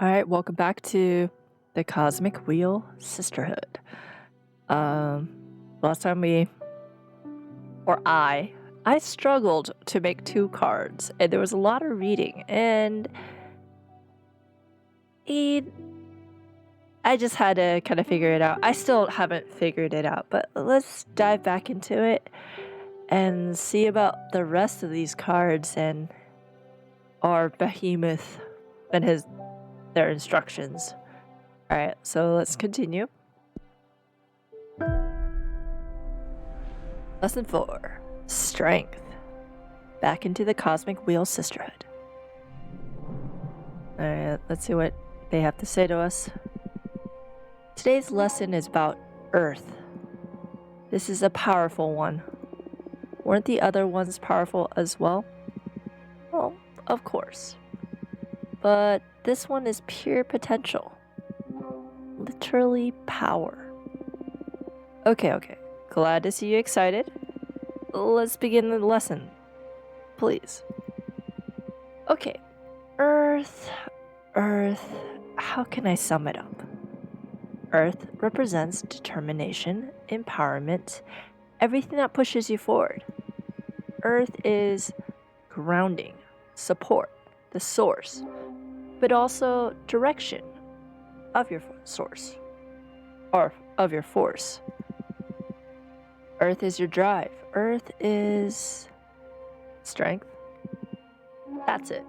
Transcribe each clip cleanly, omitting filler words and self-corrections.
All right, welcome back to the Cosmic Wheel Sisterhood. Last time I struggled to make two cards, and there was a lot of reading, and it, I just had to kind of figure it out. I still haven't figured it out, but let's dive back into it and see about the rest of these cards and our behemoth and their instructions. All right, so let's continue. Lesson 4. Strength. Back into the Cosmic Wheel Sisterhood. Alright, let's see what they have to say to us. Today's lesson is about Earth. This is a powerful one. Weren't the other ones powerful as well? Well, of course. But this one is pure potential. Literally power. Okay. Glad to see you excited. Let's begin the lesson, please. Okay, Earth, how can I sum it up? Earth represents determination, empowerment, everything that pushes you forward. Earth is grounding, support, the source, but also direction of your source, or of your force. Earth is your drive. Earth is strength. That's it.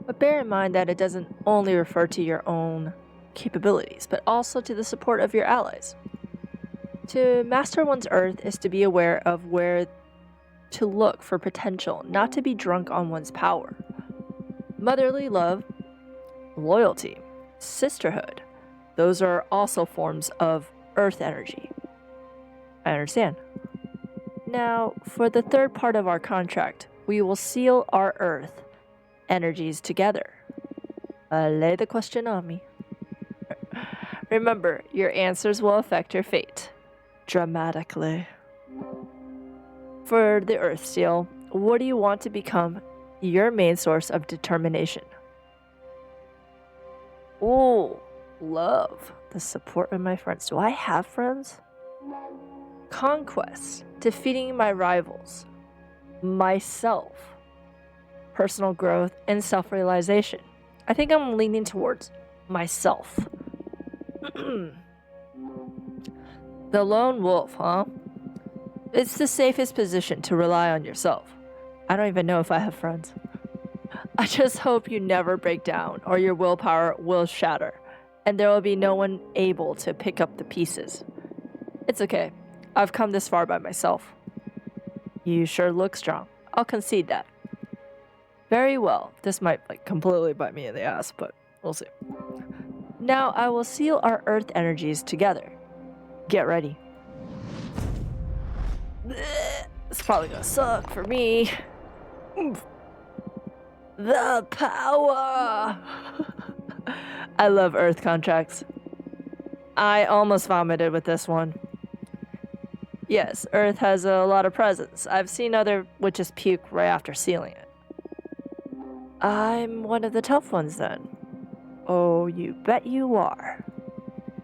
But bear in mind that it doesn't only refer to your own capabilities, but also to the support of your allies. To master one's Earth is to be aware of where to look for potential, not to be drunk on one's power. Motherly love, loyalty, sisterhood, those are also forms of Earth energy. I understand. Now, for the third part of our contract, we will seal our Earth energies together. Lay the question on me. Remember, your answers will affect your fate. Dramatically. For the Earth seal, what do you want to become your main source of determination? Ooh, love. The support of my friends. Do I have friends? Conquest. Defeating my rivals. Myself. Personal growth and self-realization. I think I'm leaning towards myself. The lone wolf, huh? It's the safest position to rely on yourself. I don't even know if I have friends. I just hope you never break down or your willpower will shatter and there will be no one able to pick up the pieces. It's okay. I've come this far by myself. You sure look strong. I'll concede that. Very well. This might completely bite me in the ass, but we'll see. Now I will seal our Earth energies together. Get ready. It's probably gonna suck for me. The power! I love Earth contracts. I almost vomited with this one. Yes, Earth has a lot of presence. I've seen other witches puke right after sealing it. I'm one of the tough ones then. Oh, you bet you are.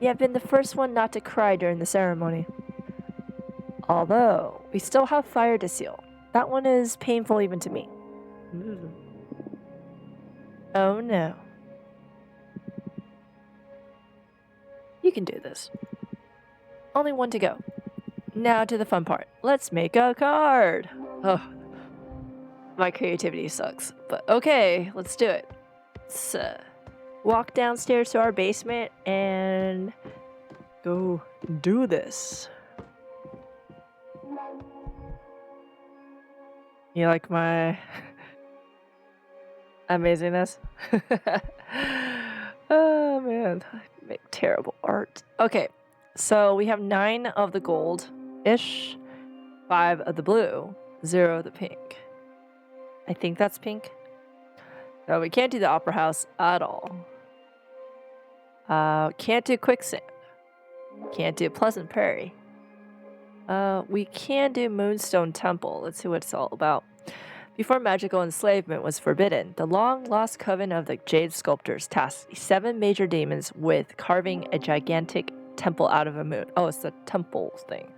You have been the first one not to cry during the ceremony. Although, we still have fire to seal. That one is painful even to me. Oh no. You can do this. Only one to go. Now to the fun part. Let's make a card. Oh, my creativity sucks. But okay, let's do it. Let's walk downstairs to our basement and go do this. You like my amazingness? Oh man, I make terrible art. Okay, so we have 9 of the gold-ish, 5 of the blue, 0 of the pink. I think that's pink. No, we can't do the Opera House at all. Can't do Quicksand. Can't do Pleasant Prairie. We can do Moonstone Temple. Let's see what it's all about. Before magical enslavement was forbidden, the long-lost coven of the Jade Sculptors tasked 7 major demons with carving a gigantic temple out of a moon. Oh, it's the temple thing.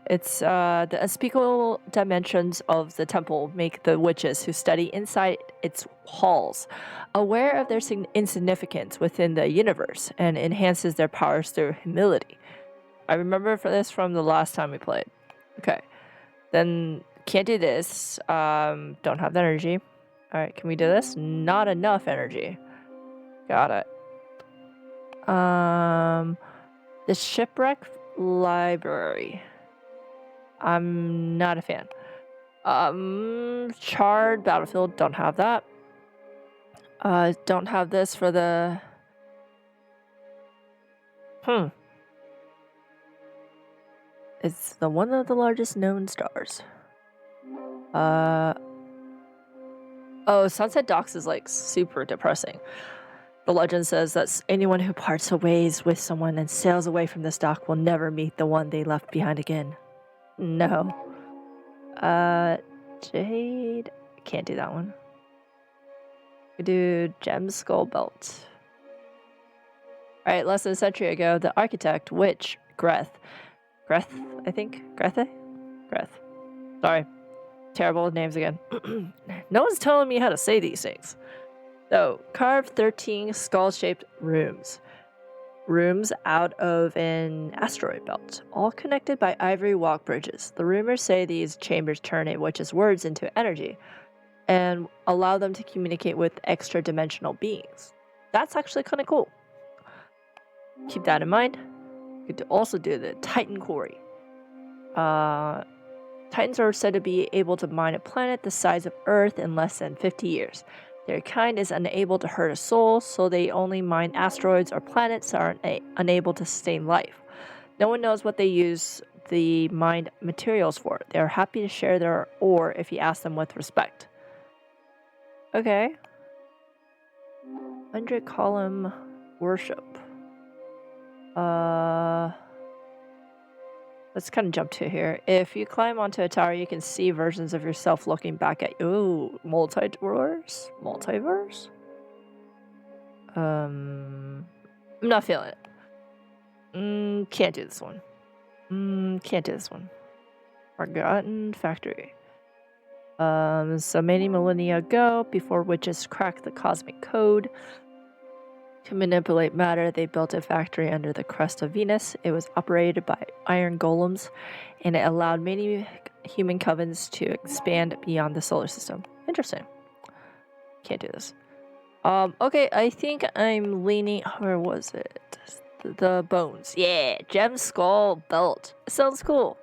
It's the unspeakable dimensions of the temple make the witches who study inside its halls aware of their insignificance within the universe and enhances their powers through humility. I remember for this from the last time we played. Okay, then can't do this. Don't have the energy. All right, can we do this? Not enough energy. Got it. The shipwreck library. I'm not a fan. Charred battlefield. Don't have that. Don't have this for the. It's the one of the largest known stars. Oh, Sunset Docks is like super depressing. The legend says that anyone who parts ways with someone and sails away from this dock will never meet the one they left behind again. No. Jade. Can't do that one. We do Gem Skull Belt. Alright, less than a century ago, the architect, witch, Greth, I think? Greth? Sorry. Terrible with names again. No one's telling me how to say these things. So, carved 13 skull-shaped rooms. Rooms out of an asteroid belt, all connected by ivory walk bridges. The rumors say these chambers turn a witch's words into energy and allow them to communicate with extra-dimensional beings. That's actually kind of cool. Keep that in mind. You could also do the Titan Quarry. Titans are said to be able to mine a planet the size of Earth in less than 50 years. Their kind is unable to hurt a soul, so they only mine asteroids or planets that are unable to sustain life. No one knows what they use the mined materials for. They are happy to share their ore if you ask them with respect. Okay. 100 column worship. Let's kind of jump to here. If you climb onto a tower, you can see versions of yourself looking back at you. Ooh, multiverse? I'm not feeling it. Can't do this one. Can't do this one. Forgotten Factory. So many millennia ago, before witches cracked the cosmic code to manipulate matter, they built a factory under the crust of Venus. It was operated by iron golems, and it allowed many human covens to expand beyond the solar system. Interesting. Can't do this. Okay, I think I'm leaning. Where was it? The bones. Yeah, Gem Skull Belt. Sounds cool.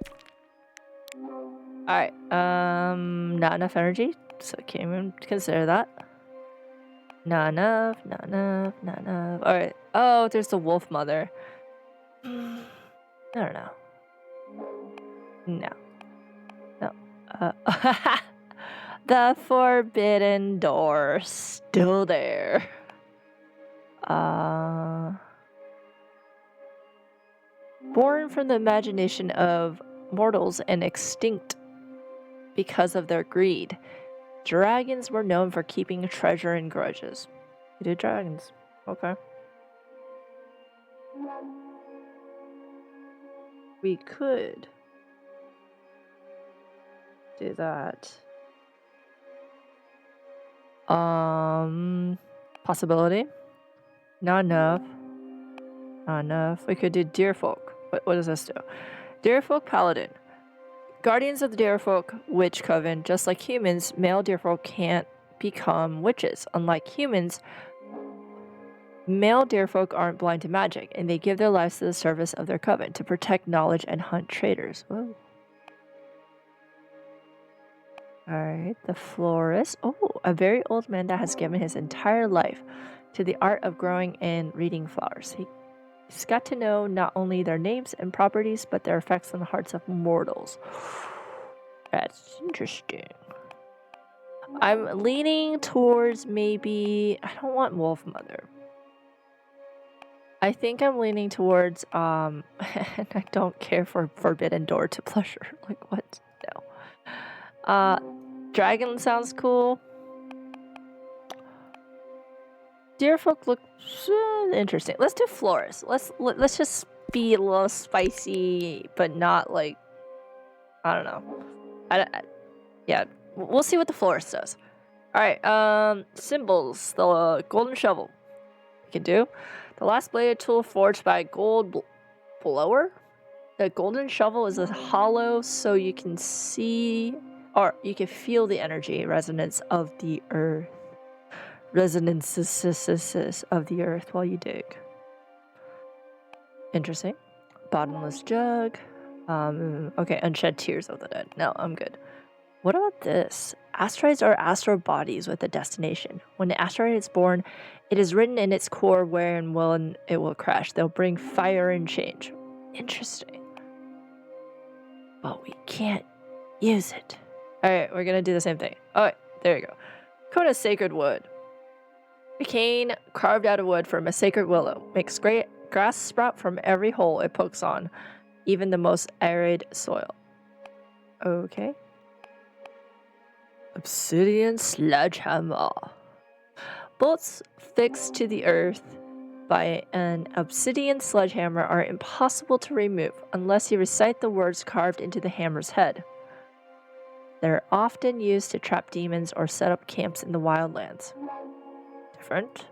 Alright, not enough energy, so can't even consider that. Not enough. Alright. Oh, there's the wolf mother. I don't know. No. The forbidden door. Still there. Born from the imagination of mortals and extinct because of their greed. Dragons were known for keeping treasure and grudges. We do dragons. Okay. We could do that. Possibility. Not enough. We could do Deerfolk. What does this do? Deerfolk Paladin. Guardians of the Deerfolk Witch Coven. Just like humans, male Deerfolk can't become witches. Unlike humans, male Deerfolk aren't blind to magic, and they give their lives to the service of their coven to protect knowledge and hunt traitors. Whoa. Alright, the florist. Oh, a very old man that has given his entire life to the art of growing and reading flowers. He's got to know not only their names and properties, but their effects on the hearts of mortals. That's interesting. I'm leaning towards maybe... I don't want Wolf Mother. I think I'm leaning towards... and I don't care for Forbidden Door to pleasure. Like, what? No. Dragon sounds cool. Deerfolk look interesting. Let's do florist. Let's just be a little spicy, but not like, I don't know. Yeah, we'll see what the florist does. All right. Symbols. The golden shovel. We can do the last bladed tool forged by a gold blower. The golden shovel is a hollow, so you can see or you can feel the energy resonance of the earth. Resonances of the earth while you dig. Interesting. Bottomless jug. Okay, unshed tears of the dead. No, I'm good. What about this? Asteroids are astral bodies with a destination. When the asteroid is born, it is written in its core where and when it will crash. They'll bring fire and change. Interesting. But we can't use it. Alright, we're gonna do the same thing. Alright, there you go. Cone of sacred wood. A cane carved out of wood from a sacred willow makes great grass sprout from every hole it pokes on, even the most arid soil. Okay. Obsidian sledgehammer. Bolts fixed to the earth by an obsidian sledgehammer are impossible to remove unless you recite the words carved into the hammer's head. They're often used to trap demons or set up camps in the wildlands. Different.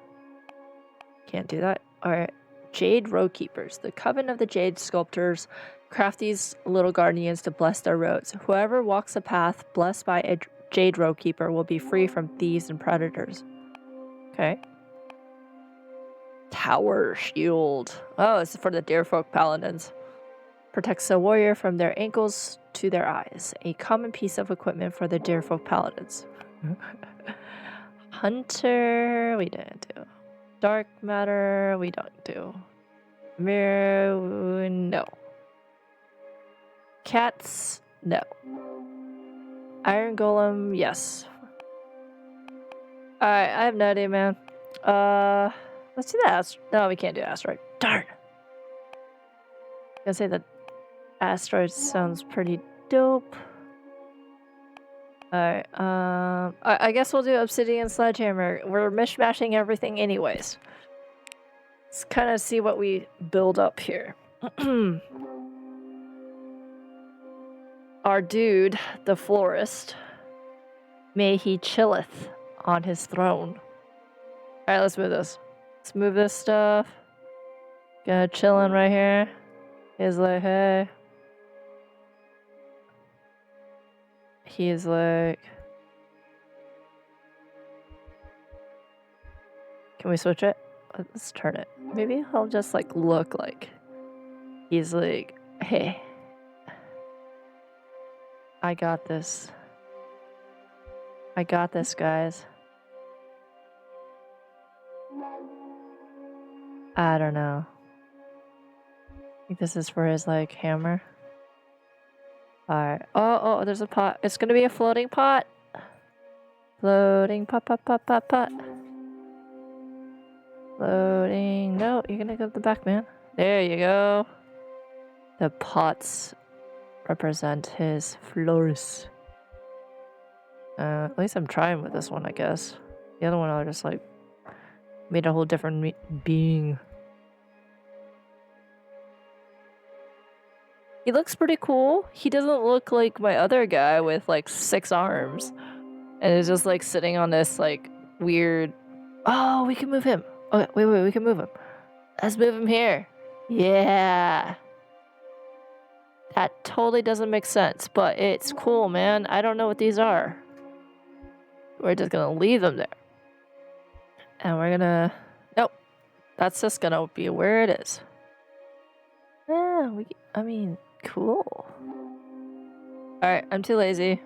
Can't do that. Alright. Jade Road Keepers. The coven of the Jade Sculptors craft these little guardians to bless their roads. Whoever walks a path blessed by a Jade Road Keeper will be free from thieves and predators. Okay. Tower Shield. Oh, it's for the Deerfolk Paladins. Protects a warrior from their ankles to their eyes. A common piece of equipment for the Deerfolk Paladins. Hunter, we didn't do. Dark Matter, we don't do. Mirror, no. Cats, no. Iron Golem, yes. Alright, I have no idea, man. Let's do that. No, we can't do Asteroid. Darn. I was gonna say that Asteroid sounds pretty dope. Alright, I guess we'll do Obsidian Sledgehammer. We're mishmashing everything anyways. Let's kind of see what we build up here. Our dude, the florist, may he chilleth on his throne. Alright, let's move this. Let's move this stuff. Gonna chillin' right here. He's like, hey. He's like... Can we switch it? Let's turn it. Maybe I'll just like look like... He's like, hey. I got this. I got this, guys. I don't know. I think this is for his like hammer. Alright. Oh, there's a pot. It's gonna be a floating pot. Floating pot. Floating. No, you're gonna go to the back, man. There you go. The pots represent his florist. At least I'm trying with this one, I guess. The other one I just like made a whole different being. He looks pretty cool. He doesn't look like my other guy with like 6 arms. And is just like sitting on this like weird... Oh, we can move him. Okay, wait, we can move him. Let's move him here. Yeah. That totally doesn't make sense, but it's cool, man. I don't know what these are. We're just gonna leave them there. And we're gonna... Nope. That's just gonna be where it is. Yeah, I mean, cool. Alright, I'm too lazy.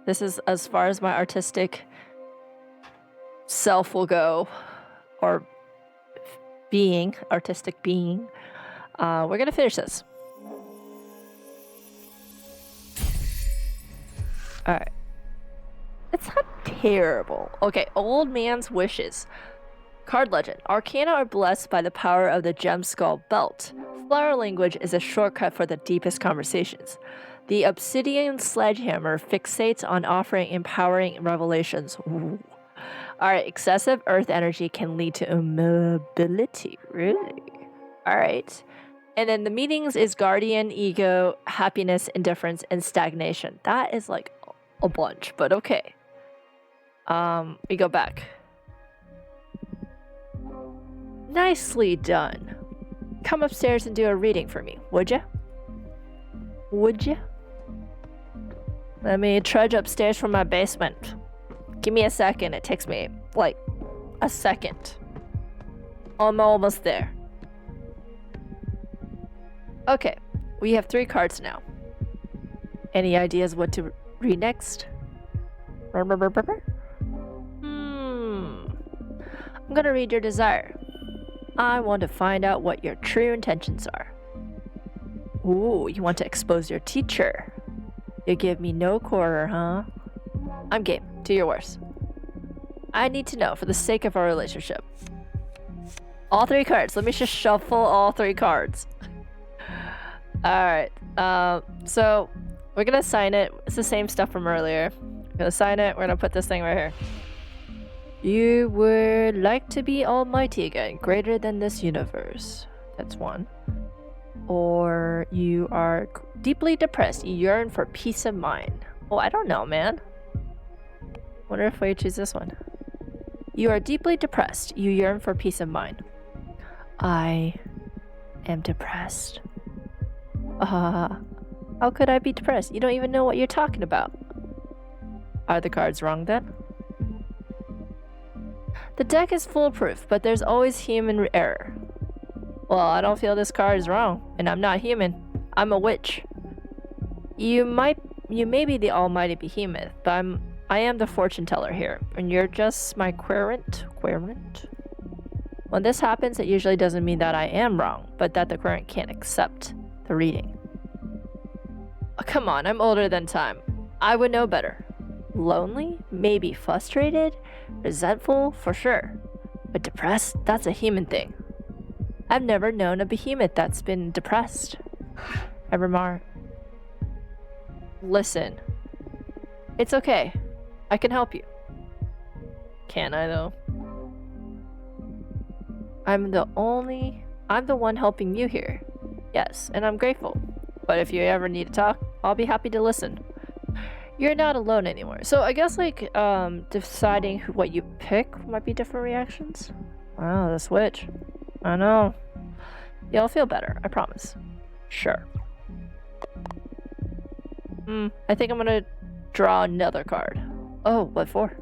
This is as far as my artistic self will go. Or being, artistic being. We're gonna finish this. Alright. It's not terrible. Okay, Old Man's Wishes. Card legend. Arcana are blessed by the power of the Gem Skull Belt. Flower language is a shortcut for the deepest conversations. The obsidian sledgehammer fixates on offering empowering revelations. Ooh. Alright, excessive earth energy can lead to immobility. Really? Alright. And then the meanings is guardian, ego, happiness, indifference, and stagnation. That is like a bunch, but okay. We go back. Nicely done. Come upstairs and do a reading for me, would ya? Would ya? Let me trudge upstairs from my basement. Give me a second. It takes me, like, a second. I'm almost there. Okay, we have 3 cards now. Any ideas what to read next? I'm gonna read your desire. I want to find out what your true intentions are. Ooh, you want to expose your teacher. You give me no quarter, huh? I'm game. Do your worst. I need to know for the sake of our relationship. All 3 cards. Let me just shuffle all 3 cards. Alright. So we're gonna sign it. It's the same stuff from earlier. We're gonna sign it. We're gonna put this thing right here. You would like to be almighty again, greater than this universe. That's 1. Or you are deeply depressed. You yearn for peace of mind. Oh, I don't know, man. Wonder if we choose this one. You are deeply depressed. You yearn for peace of mind. I am depressed. How could I be depressed? You don't even know what you're talking about. Are the cards wrong then? The deck is foolproof, but there's always human error. Well, I don't feel this card is wrong, and I'm not human. I'm a witch. You may be the almighty behemoth, but I am the fortune teller here, and you're just my querent. When this happens, it usually doesn't mean that I am wrong, but that the querent can't accept the reading. Oh, come on, I'm older than time. I would know better. Lonely? Maybe frustrated? Resentful? For sure. But depressed? That's a human thing. I've never known a behemoth that's been depressed. Evermar. Listen. It's okay. I can help you. Can I though? I'm the one helping you here. Yes, and I'm grateful. But if you ever need to talk, I'll be happy to listen. You're not alone anymore. So I guess like deciding what you pick might be different reactions. Wow, the switch. I know. You'll feel better, I promise. Sure. I think I'm gonna draw another card. Oh, what for?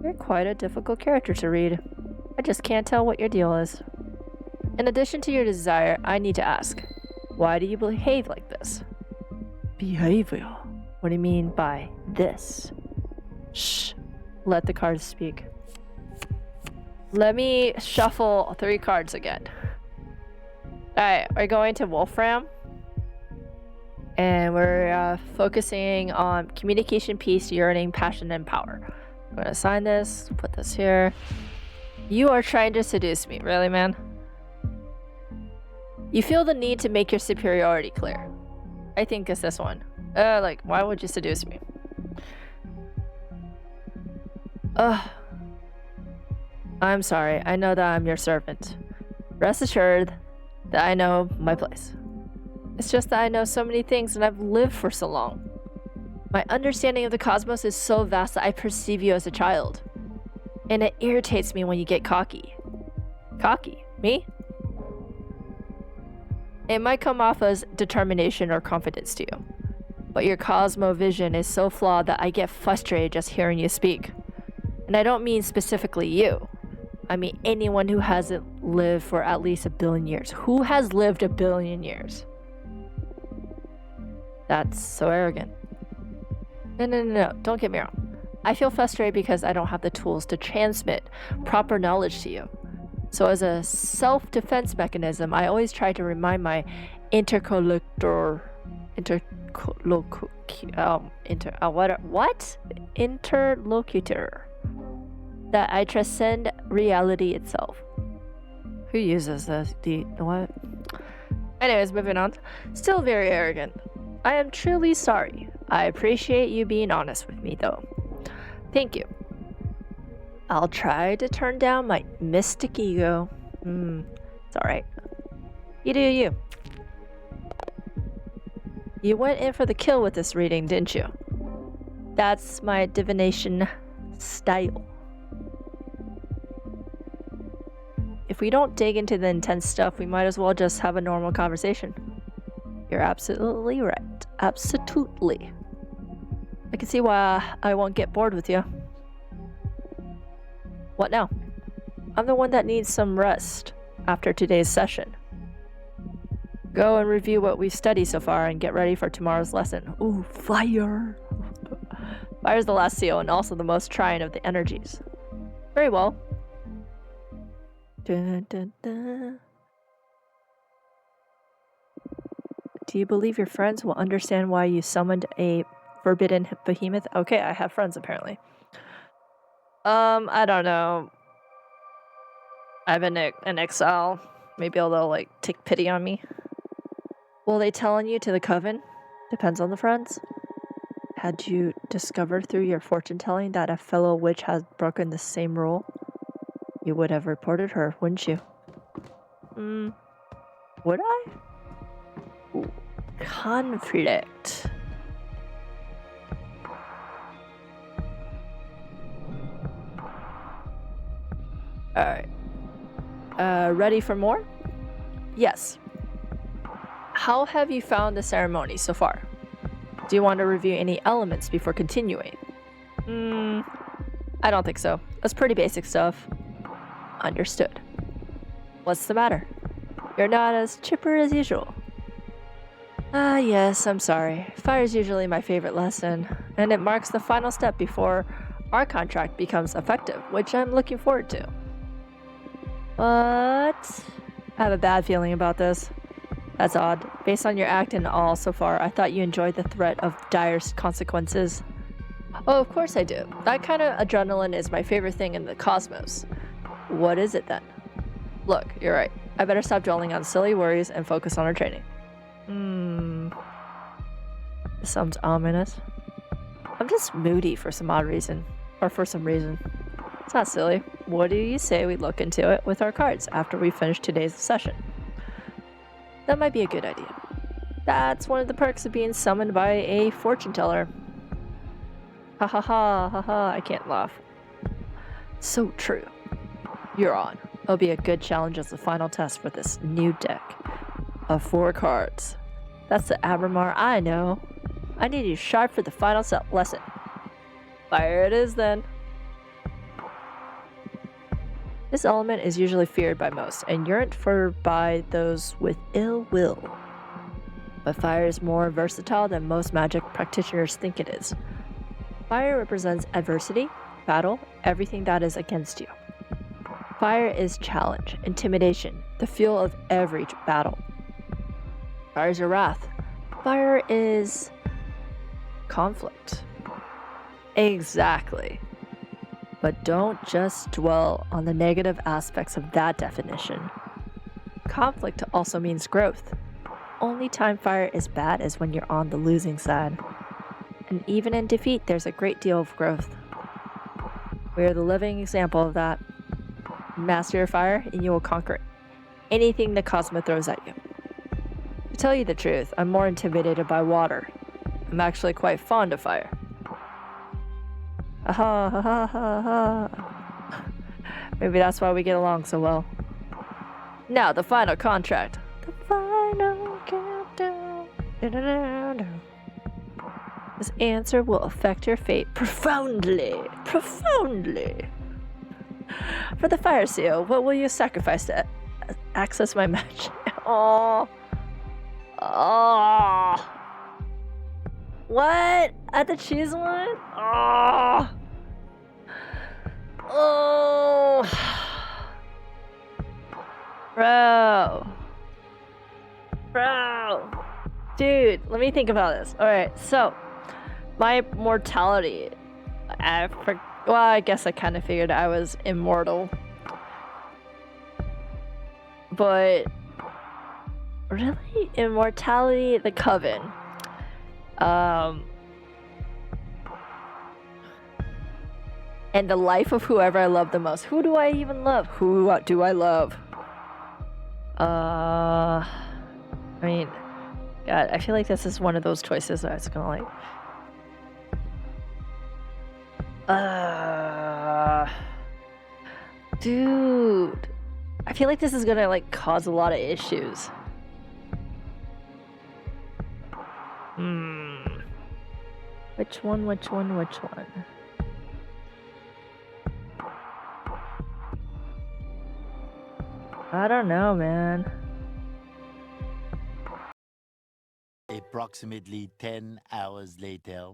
You're quite a difficult character to read. I just can't tell what your deal is. In addition to your desire, I need to ask, why do you behave like this? Behavior? What do you mean by this? Shh. Let the cards speak. Let me shuffle 3 cards again. Alright, we're going to Wolfram. And we're focusing on communication, peace, yearning, passion, and power. I'm gonna sign this, put this here. You are trying to seduce me, really, man? You feel the need to make your superiority clear. I think it's this one. Like, why would you seduce me? I'm sorry. I know that I'm your servant. Rest assured that I know my place. It's just that I know so many things and I've lived for so long. My understanding of the cosmos is so vast that I perceive you as a child. And it irritates me when you get cocky. Cocky? Me? It might come off as determination or confidence to you. But your cosmovision is so flawed that I get frustrated just hearing you speak. And I don't mean specifically you. I mean anyone who hasn't lived for at least 1 billion years. Who has lived 1 billion years? That's so arrogant. No. Don't get me wrong. I feel frustrated because I don't have the tools to transmit proper knowledge to you. So as a self-defense mechanism, I always try to remind my interlocutor that I transcend reality itself. Who uses the what? Anyways, moving on. Still very arrogant. I am truly sorry. I appreciate you being honest with me, though. Thank you. I'll try to turn down my mystic ego. It's alright. You do you. You went in for the kill with this reading, didn't you? That's my divination style. If we don't dig into the intense stuff, we might as well just have a normal conversation. You're absolutely right. Absolutely. I can see why I won't get bored with you. What now? I'm the one that needs some rest after today's session. Go and review what we've studied so far and get ready for tomorrow's lesson. Ooh, fire! Fire's the last seal and also the most trying of the energies. Very well. Dun, dun, dun. Do you believe your friends will understand why you summoned a forbidden behemoth? Okay, I have friends apparently. I don't know. I've been in exile. Maybe they'll like take pity on me. Will they tell on you to the coven? Depends on the friends. Had you discovered through your fortune telling that a fellow witch has broken the same rule, you would have reported her, wouldn't you? Would I? Ooh. Conflict. Alright. Ready for more? Yes. How have you found the ceremony so far? Do you want to review any elements before continuing? I don't think so. That's pretty basic stuff. Understood. What's the matter? You're not as chipper as usual. Yes, I'm sorry. Fire's usually my favorite lesson, and it marks the final step before our contract becomes effective, which I'm looking forward to. But I have a bad feeling about this. That's odd. Based on your act and all so far, I thought you enjoyed the threat of dire consequences. Oh, of course I do. That kind of adrenaline is my favorite thing in the cosmos. What is it then? Look, you're right. I better stop dwelling on silly worries and focus on our training. This sounds ominous. I'm just moody for some odd reason. Or for some reason. It's not silly. What do you say we look into it with our cards after we finish today's session? That might be a good idea. That's one of the perks of being summoned by a fortune teller. Ha ha ha ha ha, I can't laugh. So true. You're on. It'll be a good challenge as the final test for this new deck of 4 cards. That's the Abramar I know. I need you sharp for the final lesson. Fire it is then. This element is usually feared by most and yearned for by those with ill will. But fire is more versatile than most magic practitioners think it is. Fire represents adversity, battle, everything that is against you. Fire is challenge, intimidation, the fuel of every battle. Fire is your wrath. Fire is conflict. Exactly. But don't just dwell on the negative aspects of that definition. Conflict also means growth. Only time fire is bad is when you're on the losing side. And even in defeat, there's a great deal of growth. We are the living example of that. Master your fire, and you will conquer anything the cosmos throws at you. To tell you the truth, I'm more intimidated by water. I'm actually quite fond of fire. Ha ha ha ha ha. Maybe that's why we get along so well. Now, the final contract. The final countdown. Da-da-da-da. This answer will affect your fate profoundly. Profoundly. For the fire seal, what will you sacrifice to access my magic? Oh. Oh. What? I had to choose one? Oh. Oh. Bro. Dude, let me think about this. Alright, so my mortality. I guess I kind of figured I was immortal. But really, immortality, the coven. And the life of whoever I love the most. Who do I even love? Who do I love? I mean, God, I feel like this is one of those choices that it's gonna like. Dude, I feel like this is gonna like cause a lot of issues. Which one? I don't know, man. Approximately 10 hours later.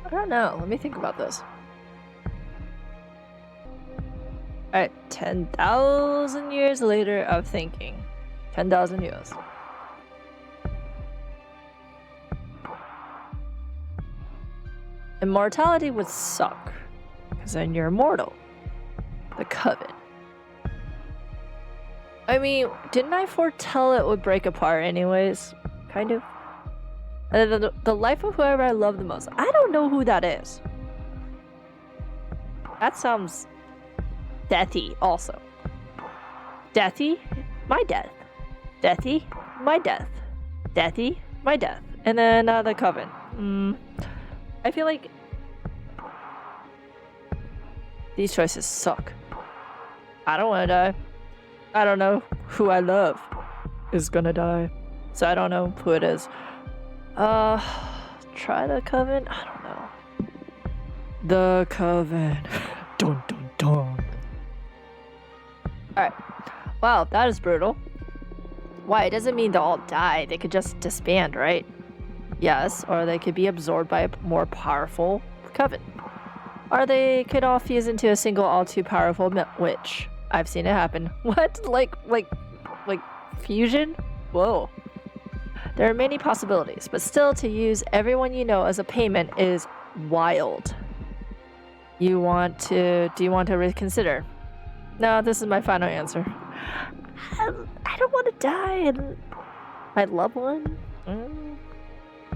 I don't know. Let me think about this. Alright, 10,000 years later of thinking. 10,000 years. Immortality would suck, because then you're immortal. The Coven. I mean, didn't I foretell it would break apart anyways? Kind of. The life of whoever I love the most. I don't know who that is. That sounds deathy also. Deathy, my death. Deathy, my death. Deathy, my death. And then the Coven. I feel like these choices suck. I don't want to die. I don't know who I love is gonna die. So I don't know who it is. Try the Coven? I don't know. The Coven. Dun dun dun. Alright. Wow, that is brutal. Why? It doesn't mean they'll all die. They could just disband, right? Yes, or they could be absorbed by a more powerful Coven. Or they could all fuse into a single all too powerful witch. I've seen it happen. What? Like fusion? Whoa. There are many possibilities, but still to use everyone you know as a payment is wild. Do you want to reconsider? No, this is my final answer. I don't want to die and my loved one.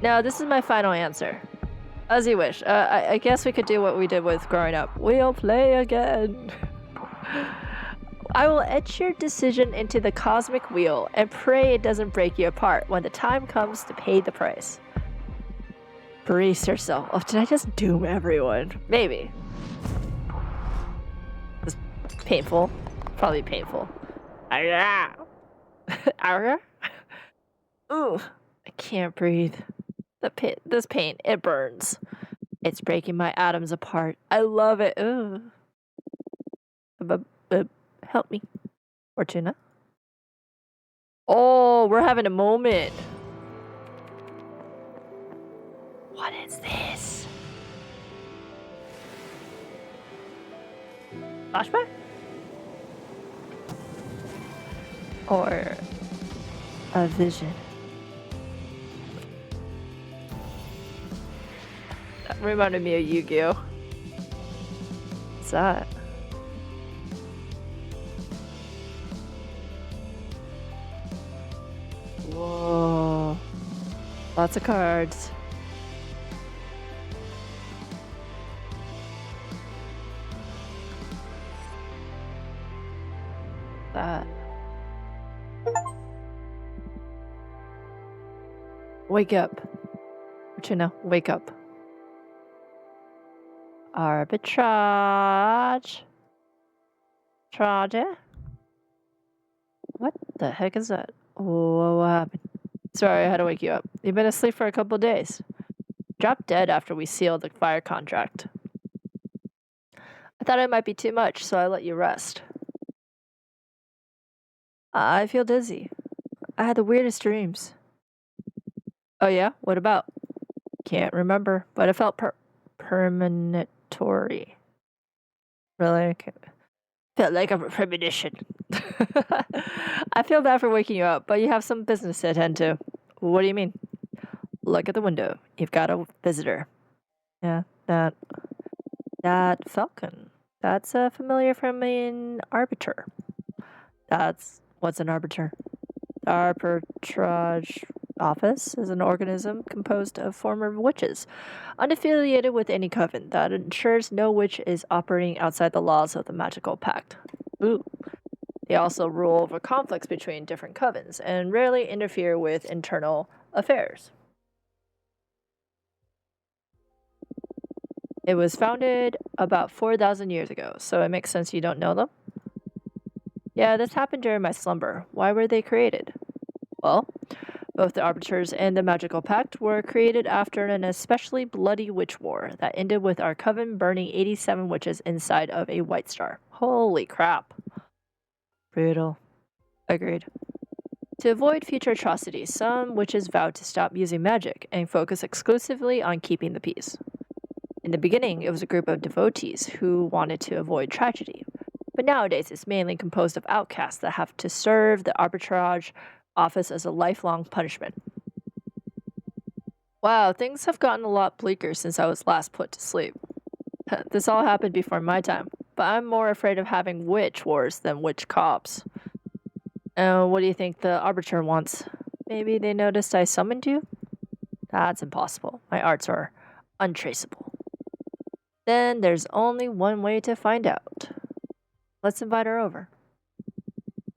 No, this is my final answer. As you wish. I guess we could do what we did with growing up. We'll play again. I will etch your decision into the cosmic wheel and pray it doesn't break you apart when the time comes to pay the price. Brace yourself. Oh, did I just doom everyone? Maybe. It's painful. Probably painful. Ooh, I can't breathe. This pain, it burns. It's breaking my atoms apart. I love it. Ooh. Help me. Fortuna. Oh, we're having a moment. What is this? Flashback? Or a vision? That reminded me of Yu-Gi-Oh! What's that? Whoa. Lots of cards. That. Wake up. Fortuna, wake up. Arbitrage. Trage? What the heck is that? Oh, what happened? Sorry, I had to wake you up. You've been asleep for a couple days. Dropped dead after we sealed the fire contract. I thought it might be too much, so I let you rest. I feel dizzy. I had the weirdest dreams. Oh yeah? What about? Can't remember, but it felt premonitory. Really? Okay. Felt like a premonition. I feel bad for waking you up, but you have some business to attend to. What do you mean? Look at the window. You've got a visitor. Yeah, that falcon. That's familiar from an arbiter. What's an arbiter? Arbitrage. Office is an organism composed of former witches, unaffiliated with any coven, that ensures no witch is operating outside the laws of the magical pact. Ooh. They also rule over conflicts between different covens and rarely interfere with internal affairs. It was founded about 4,000 years ago, so it makes sense you don't know them. Yeah, this happened during my slumber. Why were they created? Well, both the Arbiters and the Magical Pact were created after an especially bloody witch war that ended with our coven burning 87 witches inside of a White Star. Holy crap. Brutal. Agreed. To avoid future atrocities, some witches vowed to stop using magic and focus exclusively on keeping the peace. In the beginning, it was a group of devotees who wanted to avoid tragedy, but nowadays it's mainly composed of outcasts that have to serve the arbitrage office as a lifelong punishment. Wow, things have gotten a lot bleaker since I was last put to sleep. This all happened before my time, but I'm more afraid of having witch wars than witch cops. What do you think the Arbiter wants? Maybe they noticed I summoned you? That's impossible. My arts are untraceable. Then there's only one way to find out. Let's invite her over.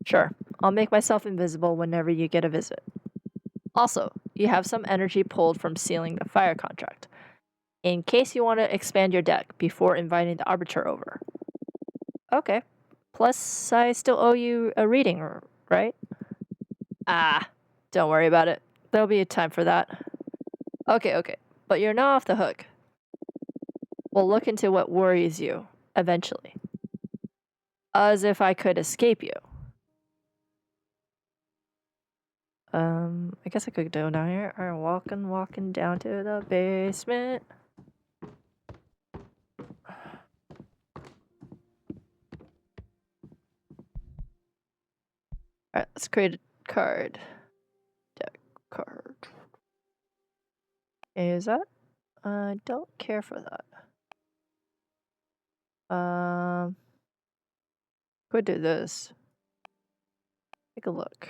Sure, I'll make myself invisible whenever you get a visit. Also, you have some energy pulled from sealing the fire contract, in case you want to expand your deck before inviting the Arbiter over. Okay. Plus, I still owe you a reading, right? Ah, don't worry about it. There'll be a time for that. Okay. But you're not off the hook. We'll look into what worries you, eventually. As if I could escape you. I guess I could go down here. Alright, walking down to the basement. Alright, let's create a card. Deck card. Is that? I don't care for that. Could do this. Take a look.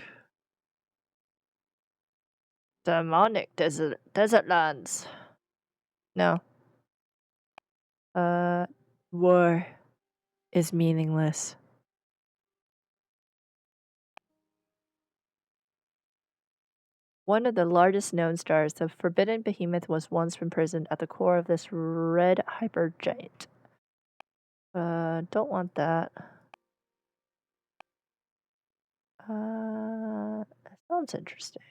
Demonic desert lands. No. War is meaningless. One of the largest known stars, the forbidden behemoth, was once imprisoned at the core of this red hypergiant. Don't want that. Sounds interesting.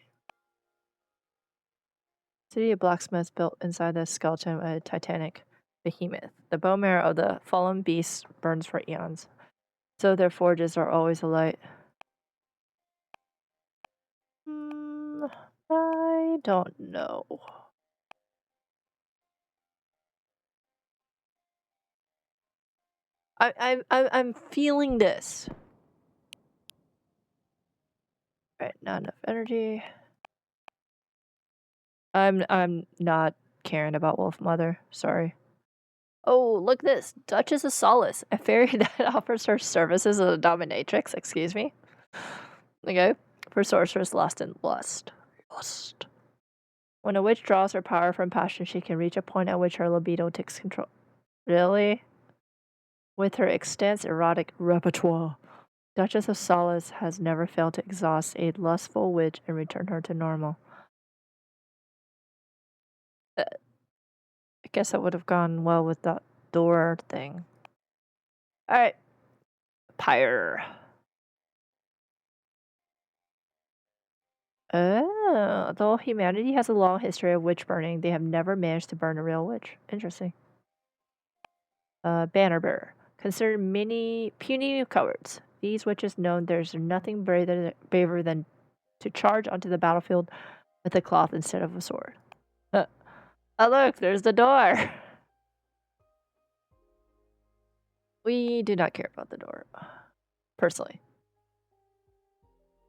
City of blacksmiths built inside the skeleton of a titanic behemoth. The bone marrow of the fallen beast burns for eons, so their forges are always alight. I don't know. I'm feeling this. Right, not enough energy. I'm not caring about Wolf Mother. Sorry. Oh, look this. Duchess of Solace, a fairy that offers her services as a dominatrix, excuse me. Okay. For sorcerers lost in lust. Lust. When a witch draws her power from passion, she can reach a point at which her libido takes control. Really? With her extensive erotic repertoire, Duchess of Solace has never failed to exhaust a lustful witch and return her to normal. I guess that would have gone well with that door thing. Alright. Pyre. Oh, though humanity has a long history of witch burning, they have never managed to burn a real witch. Interesting. Banner bearer. Considered many puny cowards. These witches know there's nothing braver than to charge onto the battlefield with a cloth instead of a sword. Oh, look, there's the door. We do not care about the door, personally.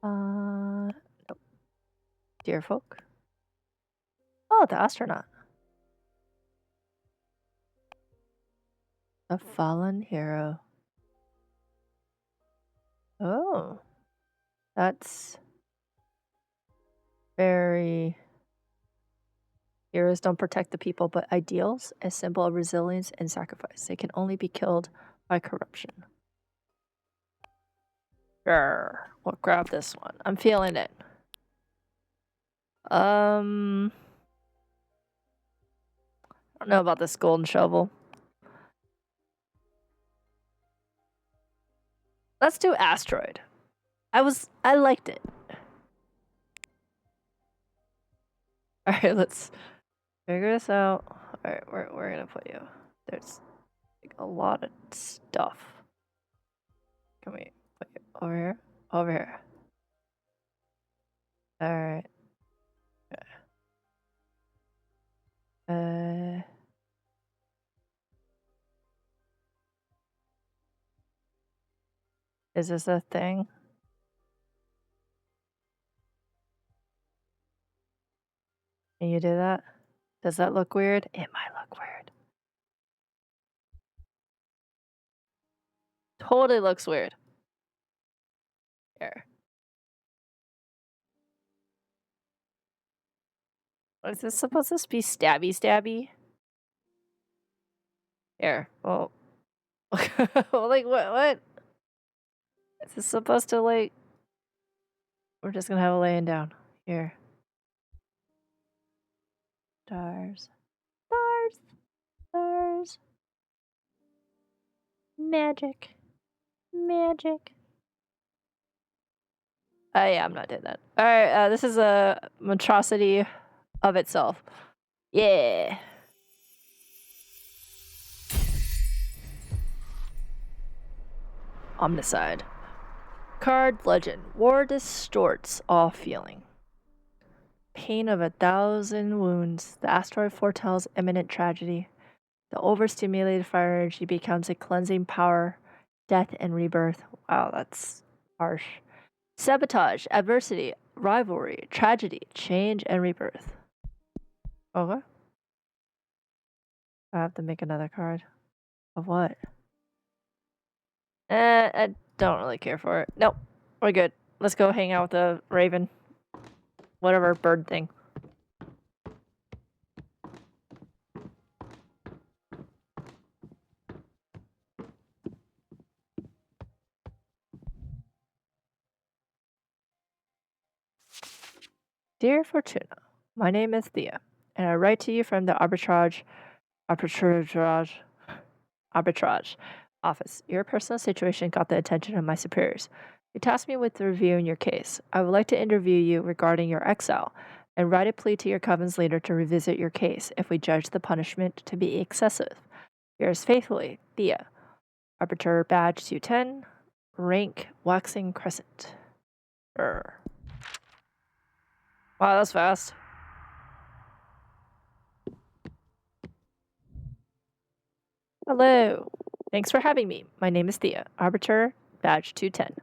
Nope. Dear folk. Oh, the astronaut. A fallen hero. Oh, that's Very. Heroes don't protect the people, but ideals, a symbol of resilience and sacrifice. They can only be killed by corruption. Sure. We'll grab this one. I'm feeling it. I don't know about this golden shovel. Let's do asteroid. I liked it. Alright, let's figure this out. Alright, we're gonna put you. There's like a lot of stuff. Can we put you over here? Over here. Alright. Is this a thing? Can you do that? Does that look weird? It might look weird. Totally looks weird. Here. Is this supposed to be stabby? Here. Oh. Well, like, what? Is this supposed to, like... We're just gonna have it laying down. Here. Stars. Stars. Stars. Magic. Magic. Oh, yeah, I'm not doing that. Alright, this is a monstrosity of itself. Yeah. Omnicide. Card legend. War distorts all feeling. Pain of 1,000 wounds. The asteroid foretells imminent tragedy. The overstimulated fire energy becomes a cleansing power. Death and rebirth. Wow, that's harsh. Sabotage, adversity, rivalry, tragedy, change, and rebirth. Okay. I have to make another card. Of what? I don't really care for it. Nope. We're good. Let's go hang out with the raven. Whatever bird thing. Dear Fortuna, my name is Thea, and I write to you from the arbitrage office. Your personal situation got the attention of my superiors. They tasked me with reviewing your case. I would like to interview you regarding your exile and write a plea to your coven's leader to revisit your case if we judge the punishment to be excessive. Yours faithfully, Thea. Arbiter badge 210, rank waxing crescent. Wow, that's fast. Hello. Thanks for having me. My name is Thea, Arbiter, badge 210.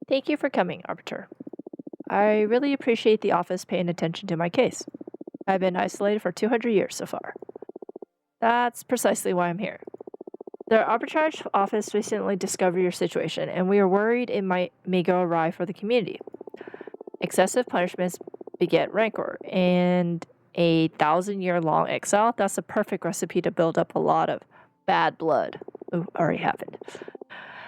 Thank you for coming, Arbiter. I really appreciate the office paying attention to my case. I've been isolated for 200 years so far. That's precisely why I'm here. The arbitrage office recently discovered your situation, and we are worried it may go awry for the community. Excessive punishments beget rancor, and a 1,000-year-long exile, that's a perfect recipe to build up a lot of bad blood. Ooh, already happened.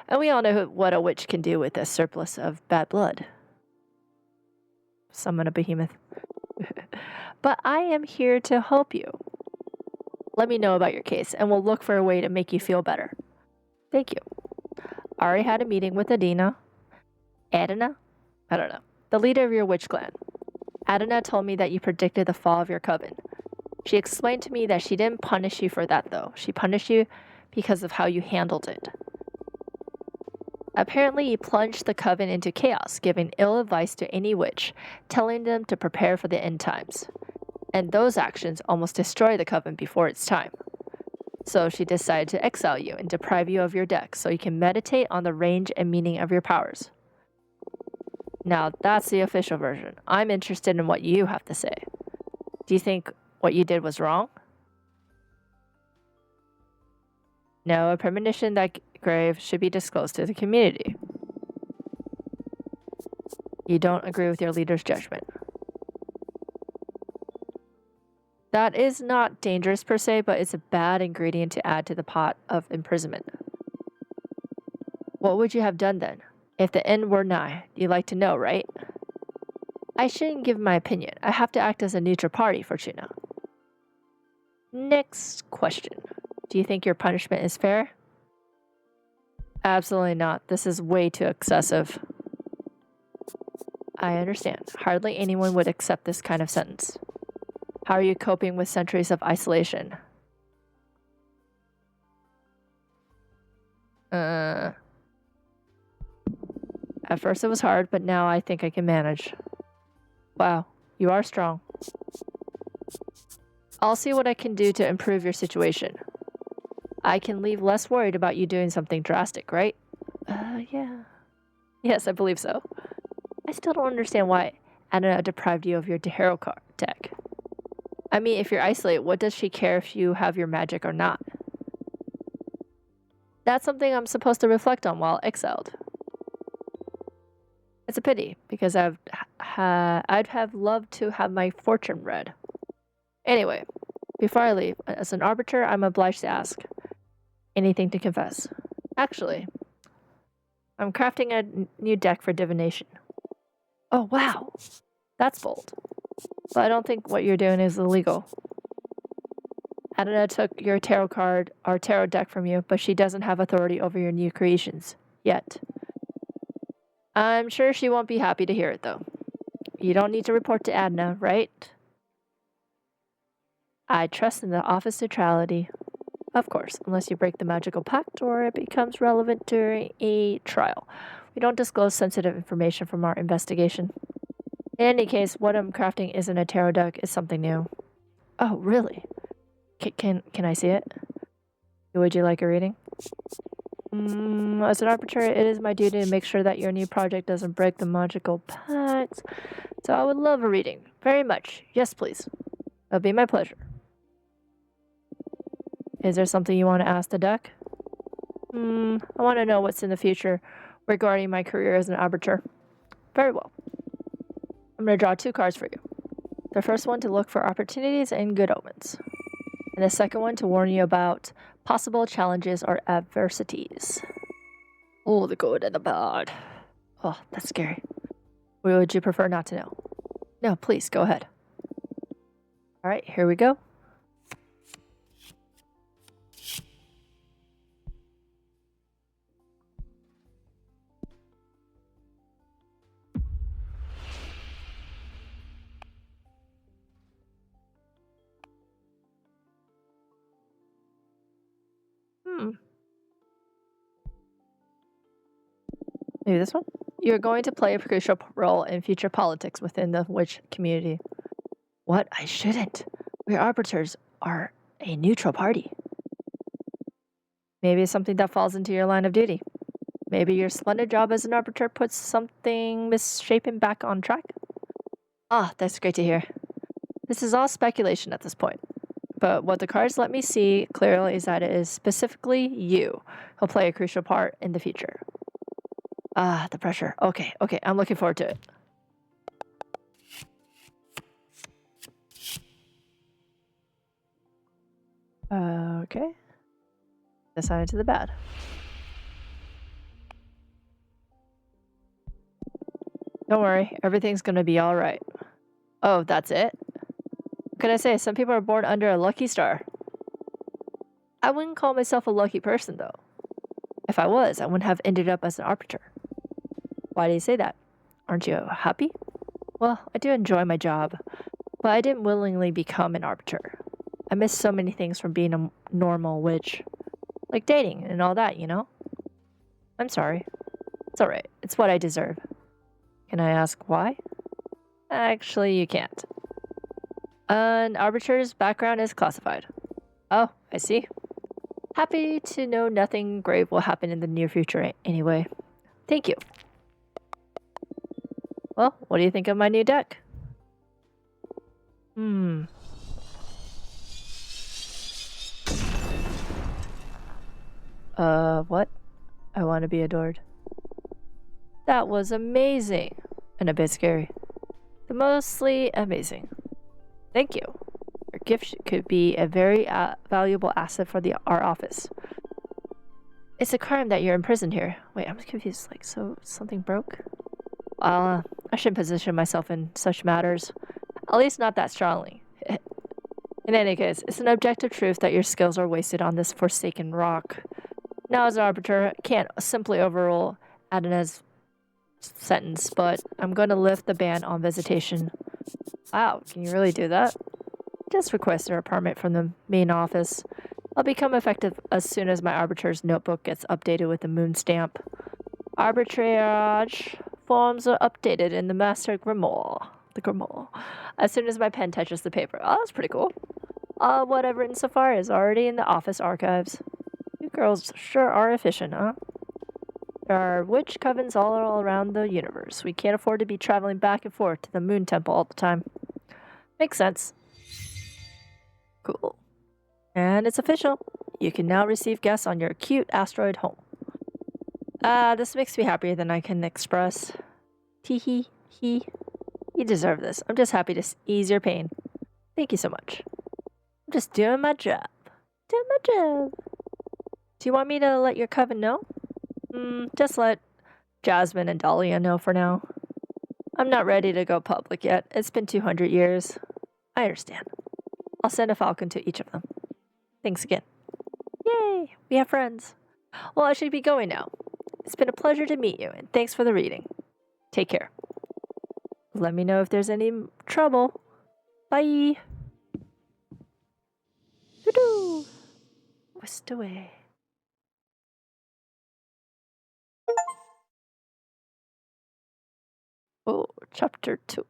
And we all know what a witch can do with a surplus of bad blood. Summon a behemoth. But I am here to help you. Let me know about your case, and we'll look for a way to make you feel better. Thank you. I already had a meeting with Adina. Adina? I don't know. The leader of your witch clan. Adina told me that you predicted the fall of your coven. She explained to me that she didn't punish you for that, though. She punished you because of how you handled it. Apparently, you plunged the coven into chaos, giving ill advice to any witch, telling them to prepare for the end times. And those actions almost destroy the coven before its time. So she decided to exile you and deprive you of your deck so you can meditate on the range and meaning of your powers. Now, that's the official version. I'm interested in what you have to say. Do you think what you did was wrong? No, a premonition that grave should be disclosed to the community. You don't agree with your leader's judgment. That is not dangerous per se, but it's a bad ingredient to add to the pot of imprisonment. What would you have done then? If the end were nigh, you'd like to know, right? I shouldn't give my opinion. I have to act as a neutral party, Fortuna. Next question. Do you think your punishment is fair? Absolutely not. This is way too excessive. I understand. Hardly anyone would accept this kind of sentence. How are you coping with centuries of isolation? At first it was hard, but now I think I can manage. Wow, you are strong. I'll see what I can do to improve your situation. I can leave less worried about you doing something drastic, right? Yeah. Yes, I believe so. I still don't understand why Anna deprived you of your tarot card deck. I mean, if you're isolated, what does she care if you have your magic or not? That's something I'm supposed to reflect on while exiled. It's a pity, because I'd have loved to have my fortune read. Anyway, before I leave, as an arbiter, I'm obliged to ask. Anything to confess? Actually, I'm crafting a new deck for divination. Oh, wow. That's bold. But I don't think what you're doing is illegal. Adana took your tarot card or tarot deck from you, but she doesn't have authority over your new creations. Yet. I'm sure she won't be happy to hear it, though. You don't need to report to Adna, right? I trust in the office neutrality. Of course, unless you break the magical pact or it becomes relevant during a trial. We don't disclose sensitive information from our investigation. In any case, what I'm crafting isn't a tarot deck, it's something new. Oh, really? Can I see it? Would you like a reading? As an arbiter, it is my duty to make sure that your new project doesn't break the magical pact. So I would love a reading. Very much. Yes, please. It'll be my pleasure. Is there something you want to ask the deck? I want to know what's in the future regarding my career as an arbiter. Very well. I'm going to draw 2 cards for you. The first one to look for opportunities and good omens. And the second one to warn you about possible challenges or adversities. Oh, the good and the bad. Oh, that's scary. What would you prefer not to know? No, please, go ahead. All right, here we go. Maybe this one? You're going to play a crucial role in future politics within the witch community. What? I shouldn't. We arbiters are a neutral party. Maybe it's something that falls into your line of duty. Maybe your splendid job as an arbiter puts something misshapen back on track. Ah, that's great to hear. This is all speculation at this point. But what the cards let me see clearly is that it is specifically you who'll play a crucial part in the future. Ah, the pressure. Okay, I'm looking forward to it. Okay. Assign it to the bad. Don't worry, everything's gonna be alright. Oh, that's it? What can I say? Some people are born under a lucky star. I wouldn't call myself a lucky person, though. If I was, I wouldn't have ended up as an arbiter. Why do you say that? Aren't you happy? Well, I do enjoy my job, but I didn't willingly become an arbiter. I miss so many things from being a normal witch. Like dating and all that, you know? I'm sorry. It's alright. It's what I deserve. Can I ask why? Actually, you can't. An arbiter's background is classified. Oh, I see. Happy to know nothing grave will happen in the near future anyway. Thank you. Well, what do you think of my new deck? What? I want to be adored. That was amazing. And a bit scary. But mostly amazing. Thank you for gift could be a very valuable asset for our office. It's a crime that you're imprisoned here. Wait, I'm confused. Like, so something broke? Well, I shouldn't position myself in such matters. At least not that strongly. In any case, it's an objective truth that your skills are wasted on this forsaken rock. Now, as an arbiter, I can't simply overrule Adana's sentence, but I'm going to lift the ban on visitation. Wow, can you really do that? Just request a permit from the main office. I'll become effective as soon as my arbiter's notebook gets updated with the moon stamp. Arbitrage forms are updated in the master grimoire. The grimoire. As soon as my pen touches the paper. Oh, that's pretty cool. What I've written so far is already in the office archives. You girls sure are efficient, huh? There are witch covens all around the universe. We can't afford to be traveling back and forth to the moon temple all the time. Makes sense. Cool. And it's official. You can now receive guests on your cute asteroid home. This makes me happier than I can express. Tee hee. You deserve this. I'm just happy to ease your pain. Thank you so much. I'm just doing my job. Do you want me to let your coven know? Just let Jasmine and Dahlia know for now. I'm not ready to go public yet. It's been 200 years. I understand. I'll send a falcon to each of them. Thanks again. Yay! We have friends. Well, I should be going now. It's been a pleasure to meet you, and thanks for the reading. Take care. Let me know if there's any trouble. Bye! Doo-doo! Whisked away. Oh, chapter 2.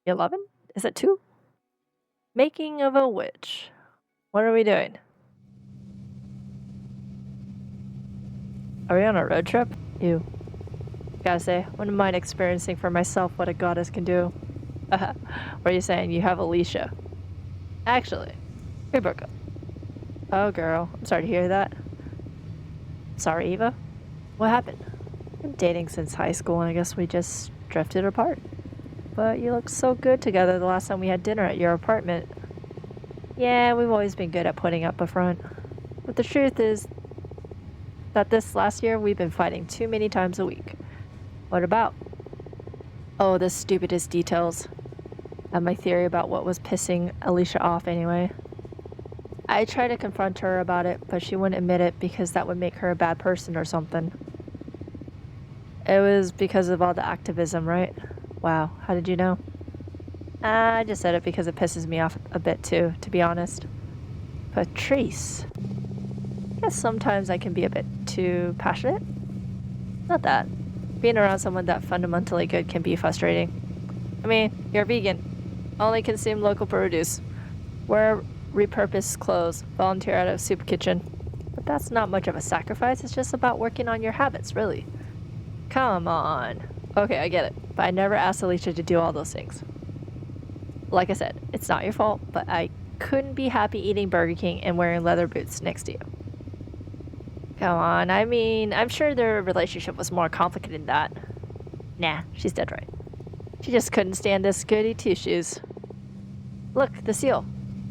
11? Is it 2? Making of a witch. What are we doing? Are we on a road trip? Ew. Gotta say, wouldn't mind experiencing for myself what a goddess can do. What are you saying? You have Alicia. Actually, we broke up. Oh, girl. I'm sorry to hear that. Sorry, Eva. What happened? I've been dating since high school, and I guess we just drifted apart. But you looked so good together the last time we had dinner at your apartment. Yeah, we've always been good at putting up a front. But the truth is that this last year we've been fighting too many times a week. What about? Oh, the stupidest details. I have my theory about what was pissing Alicia off anyway. I tried to confront her about it, but she wouldn't admit it because that would make her a bad person or something. It was because of all the activism, right? Wow, how did you know? I just said it because it pisses me off a bit too, to be honest. Patrice. I guess sometimes I can be a bit too passionate. Not that. Being around someone that fundamentally good can be frustrating. I mean, you're vegan. Only consume local produce. Wear repurposed clothes. Volunteer at a soup kitchen. But that's not much of a sacrifice. It's just about working on your habits, really. Come on. Okay, I get it. But I never asked Alicia to do all those things. Like I said, it's not your fault, but I couldn't be happy eating Burger King and wearing leather boots next to you. Come on, I mean, I'm sure their relationship was more complicated than that. Nah, she's dead right. She just couldn't stand this goody two-shoes. Look, the seal.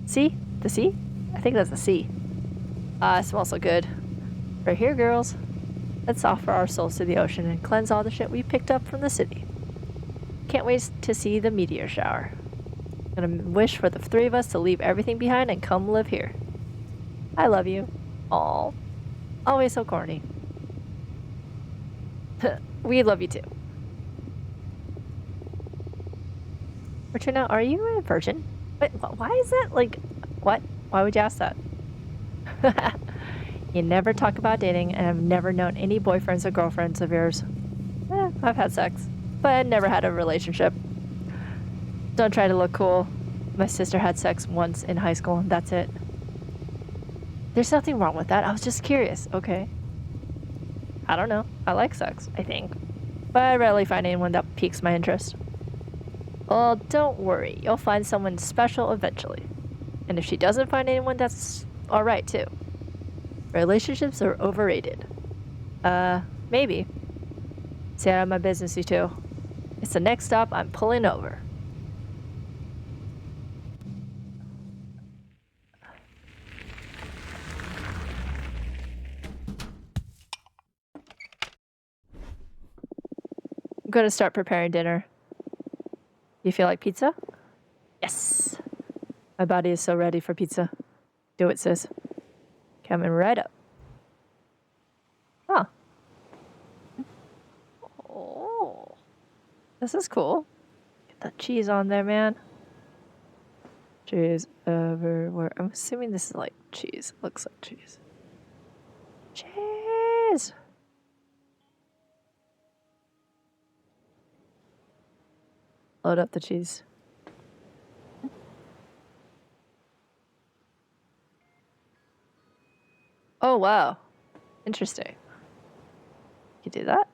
See? The sea? I think that's a sea. It smells so good. Right here, girls. Let's offer our souls to the ocean and cleanse all the shit we picked up from the city. Can't wait to see the meteor shower. I'm gonna wish for the three of us to leave everything behind and come live here. I love you. Aw. Always so corny. We love you too. Richard, are you a virgin? Wait, why is that like... What? Why would you ask that? You never talk about dating, and I've never known any boyfriends or girlfriends of yours. I've had sex, but I never had a relationship. Don't try to look cool. My sister had sex once in high school, and that's it. There's nothing wrong with that. I was just curious, okay? I don't know. I like sex, I think. But I rarely find anyone that piques my interest. Well, don't worry. You'll find someone special eventually. And if she doesn't find anyone, that's alright too. Relationships are overrated. Maybe. Stay out of my business, you two. It's the next stop. I'm pulling over. going to start preparing dinner. You feel like pizza? Yes. My body is so ready for pizza. Do it, sis. Coming right up. Huh. Oh. This is cool. Get that cheese on there, man. Cheese everywhere. I'm assuming this is like cheese. Looks like cheese. Cheese! Load up the cheese. Oh, wow. Interesting. You do that?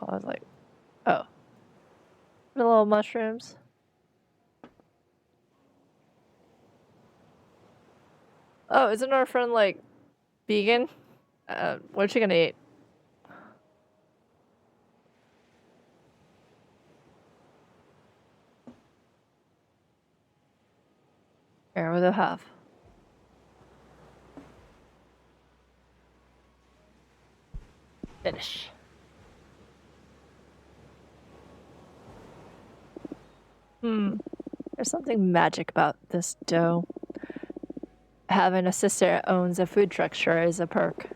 I was like, oh. The little mushrooms. Oh, isn't our friend like vegan? What's she gonna eat? Here, what do I have? Finish. There's something magic about this dough. Having a sister that owns a food truck sure is a perk.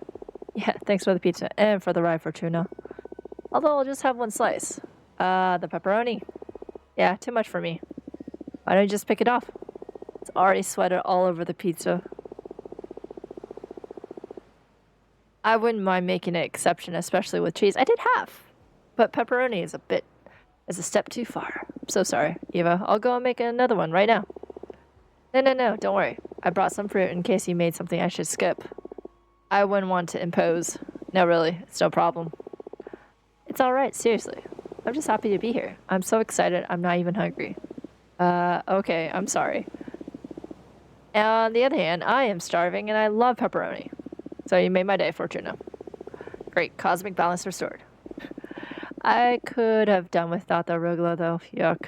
Yeah, thanks for the pizza and for the rye for tuna. Although I'll just have one slice. The pepperoni. Yeah, too much for me. Why don't you just pick it off? It's already sweated all over the pizza. I wouldn't mind making an exception, especially with cheese. I did half. But pepperoni is a step too far. I'm so sorry, Eva. I'll go and make another one right now. No, don't worry. I brought some fruit in case you made something I should skip. I wouldn't want to impose. No, really, it's no problem. It's alright, seriously. I'm just happy to be here. I'm so excited, I'm not even hungry. Okay, I'm sorry. On the other hand, I am starving and I love pepperoni. So you made my day, Fortuna. Great, cosmic balance restored. I could have done without the arugula though, yuck.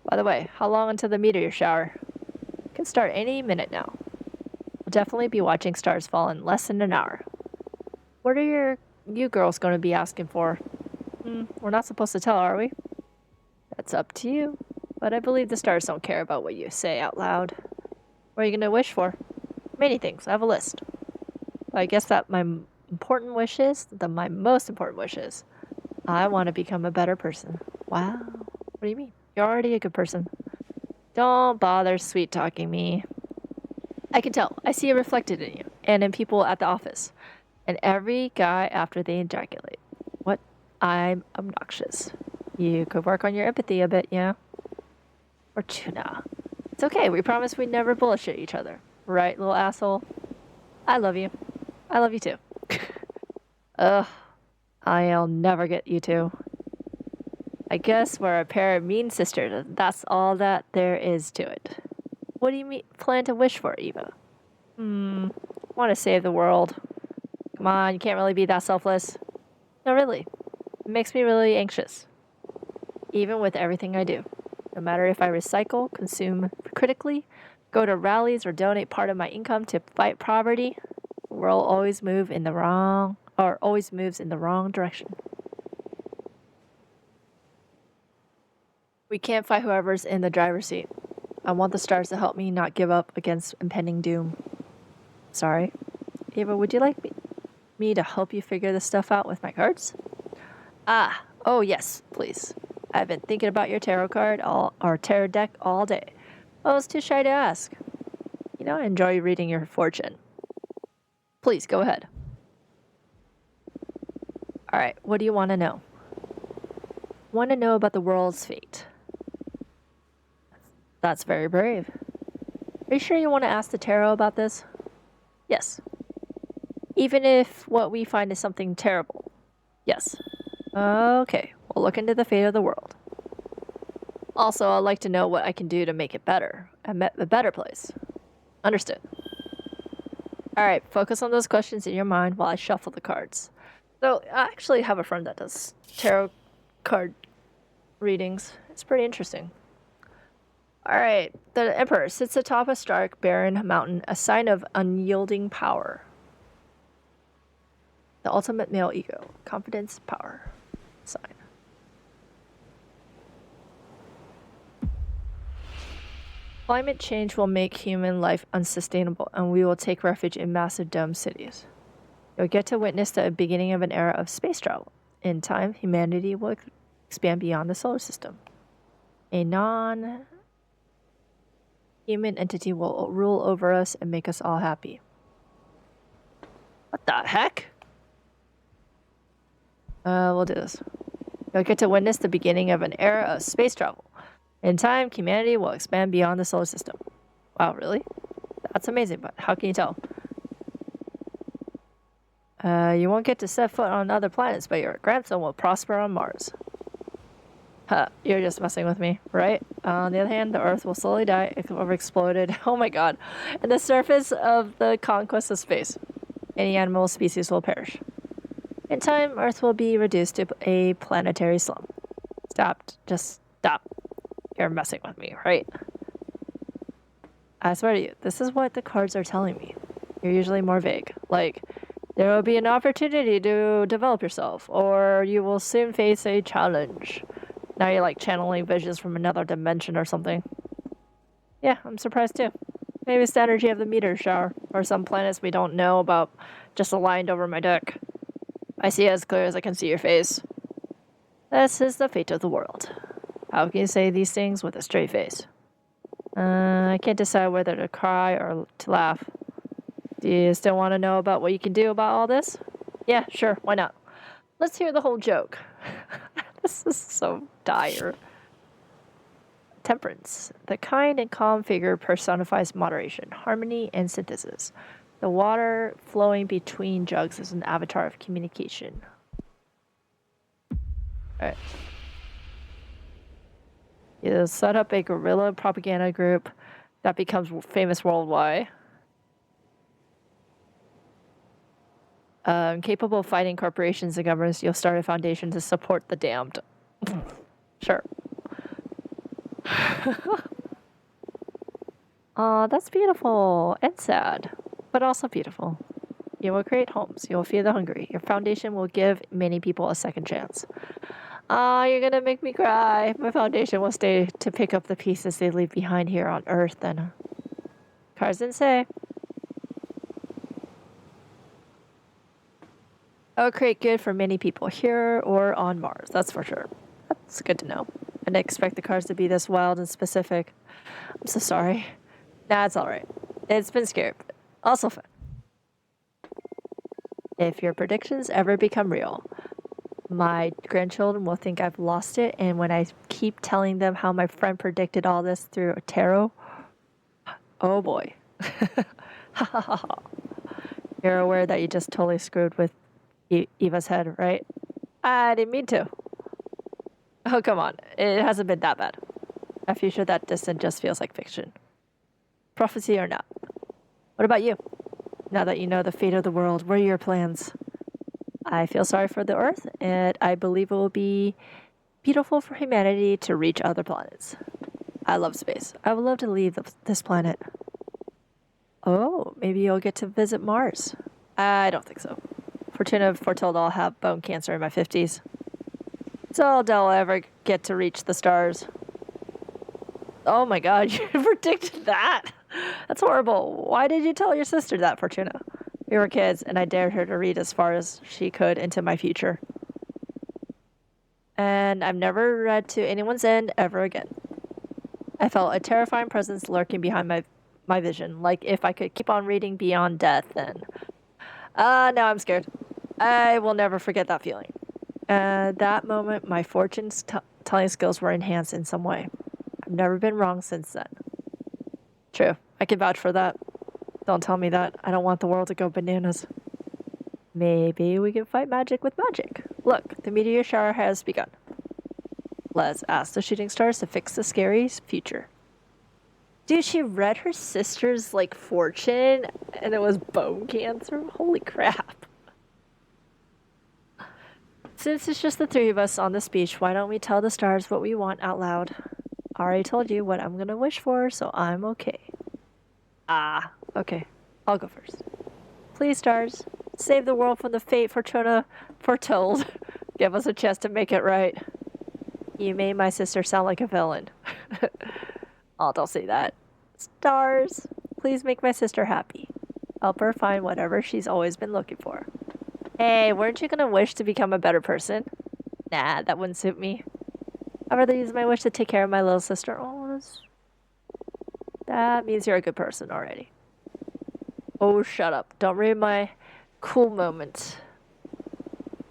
By the way, how long until the meteor shower? Can start any minute now. We'll definitely be watching stars fall in less than an hour. What are you girls going to be asking for? We're not supposed to tell, are we? That's up to you. But I believe the stars don't care about what you say out loud. What are you going to wish for? Many things. I have a list. But I guess that my most important wish is, I want to become a better person. Wow. What do you mean? You're already a good person. Don't bother sweet-talking me. I can tell. I see it reflected in you and in people at the office. And every guy after they ejaculate. What? I'm obnoxious. You could work on your empathy a bit, yeah? Fortuna. It's okay. We promise we never bullshit each other. Right, little asshole? I love you. I love you too. Ugh. I'll never get you two. I guess we're a pair of mean sisters. That's all that there is to it. What do you plan to wish for, Eva? Want to save the world. Come on, you can't really be that selfless. No, really. It makes me really anxious. Even with everything I do. No matter if I recycle, consume critically, go to rallies, or donate part of my income to fight poverty, the world always moves in the wrong direction. We can't fight whoever's in the driver's seat. I want the stars to help me not give up against impending doom. Sorry. Eva, would you like me to help you figure this stuff out with my cards? Oh yes, please. I've been thinking about your tarot deck all day. I was too shy to ask. I enjoy reading your fortune. Please, go ahead. Alright, what do you want to know? Want to know about the world's fate. That's very brave. Are you sure you want to ask the tarot about this? Yes. Even if what we find is something terrible? Yes. Okay, we'll look into the fate of the world. Also, I'd like to know what I can do to make it better. A better place. Understood. Alright, focus on those questions in your mind while I shuffle the cards. So, I actually have a friend that does tarot card readings. It's pretty interesting. All right. The Emperor sits atop a stark, barren mountain, a sign of unyielding power. The ultimate male ego. Confidence, power. Sign. Climate change will make human life unsustainable, and we will take refuge in massive dome cities. You'll get to witness the beginning of an era of space travel. In time, humanity will expand beyond the solar system. A non-human entity will rule over us and make us all happy. What the heck? We'll do this. You'll get to witness the beginning of an era of space travel. In time, humanity will expand beyond the solar system. Wow, really? That's amazing, but how can you tell? You won't get to set foot on other planets, but your grandson will prosper on Mars. Huh, you're just messing with me, right? On the other hand, the Earth will slowly die if it exploded. Oh my god. And the surface of the conquest of space. Any animal species will perish. In time, Earth will be reduced to a planetary slum. Stop. Just stop. You're messing with me, right? I swear to you, this is what the cards are telling me. You're usually more vague. Like, there will be an opportunity to develop yourself, or you will soon face a challenge. Now you're like channeling visions from another dimension or something. Yeah, I'm surprised too. Maybe it's the energy of the meteor shower, or some planets we don't know about just aligned over my deck. I see as clear as I can see your face. This is the fate of the world. How can you say these things with a straight face? I can't decide whether to cry or to laugh. Do you still want to know about what you can do about all this? Yeah, sure, why not? Let's hear the whole joke. This is so dire. Temperance. The kind and calm figure personifies moderation, harmony, and synthesis. The water flowing between jugs is an avatar of communication. Alright. You set up a guerrilla propaganda group that becomes famous worldwide. Capable of fighting corporations and governments, you'll start a foundation to support the damned. Sure. Aw, that's beautiful and sad, but also beautiful. You will create homes. You will feed the hungry. Your foundation will give many people a second chance. You're gonna make me cry. My foundation will stay to pick up the pieces they leave behind here on Earth, then. Cards didn't say. I will create good for many people here or on Mars, that's for sure. That's good to know. I didn't expect the cards to be this wild and specific. I'm so sorry. Nah, it's alright. It's been scary, but also fun. If your predictions ever become real, my grandchildren will think I've lost it, and when I keep telling them how my friend predicted all this through a tarot, oh boy. You're aware that you just totally screwed with Eva's head, right? I didn't mean to. Oh, come on. It hasn't been that bad. A future that distant just feels like fiction. Prophecy or not. What about you? Now that you know the fate of the world, what are your plans? I feel sorry for the Earth, and I believe it will be beautiful for humanity to reach other planets. I love space. I would love to leave this planet. Oh, maybe you'll get to visit Mars. I don't think so. Fortuna foretold I'll have bone cancer in my 50s. It's all I'll ever get to reach the stars. Oh my god, you predicted that? That's horrible. Why did you tell your sister that, Fortuna? We were kids, and I dared her to read as far as she could into my future. And I've never read to anyone's end ever again. I felt a terrifying presence lurking behind my vision, like if I could keep on reading beyond death, then... now I'm scared. I will never forget that feeling. At that moment, my fortune's telling skills were enhanced in some way. I've never been wrong since then. True, I can vouch for that. Don't tell me that. I don't want the world to go bananas. Maybe we can fight magic with magic. Look, the meteor shower has begun. Let's ask the shooting stars to fix the scary future. Dude, she read her sister's, like, fortune, and it was bone cancer? Holy crap. Since it's just the three of us on this beach, why don't we tell the stars what we want out loud? I already told you what I'm gonna wish for, so I'm okay. Okay. I'll go first. Please, stars, save the world from the fate Fortuna foretold. Give us a chance to make it right. You made my sister sound like a villain. Oh, don't say that. Stars, please make my sister happy. Help her find whatever she's always been looking for. Hey, weren't you gonna wish to become a better person? Nah, that wouldn't suit me. I'd rather use my wish to take care of my little sister. That means you're a good person already. Oh, shut up. Don't ruin my cool moment.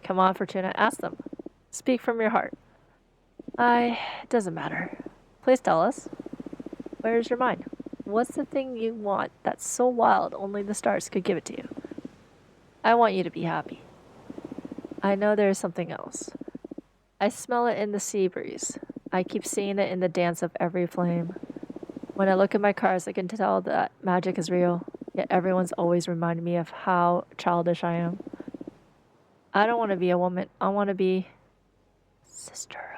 Come on, Fortuna, ask them. Speak from your heart. It doesn't matter. Please tell us. Where's your mind? What's the thing you want that's so wild only the stars could give it to you? I want you to be happy. I know there's something else. I smell it in the sea breeze. I keep seeing it in the dance of every flame. When I look at my cars, I can tell that magic is real, yet everyone's always reminding me of how childish I am. I don't want to be a woman. I want to be Sisterhood.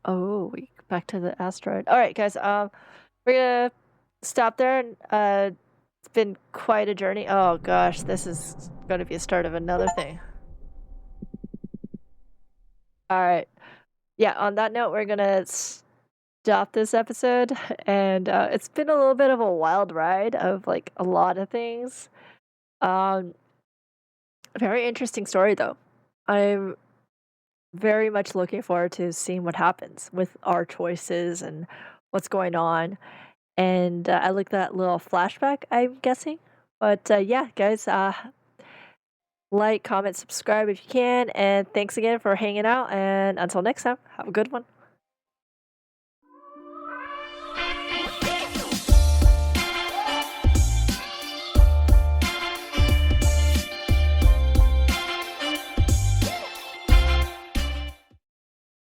Oh, we back to the asteroid. All right, guys. We're gonna stop there. And it's been quite a journey. Oh gosh, this is going to be a start of another thing. All right. Yeah. On that note, we're gonna stop this episode, and it's been a little bit of a wild ride of like a lot of things. Um, very interesting story though. I'm very much looking forward to seeing what happens with our choices and what's going on. And I like that little flashback, I'm guessing. But yeah, guys, like, comment, subscribe if you can. And thanks again for hanging out. And until next time, have a good one.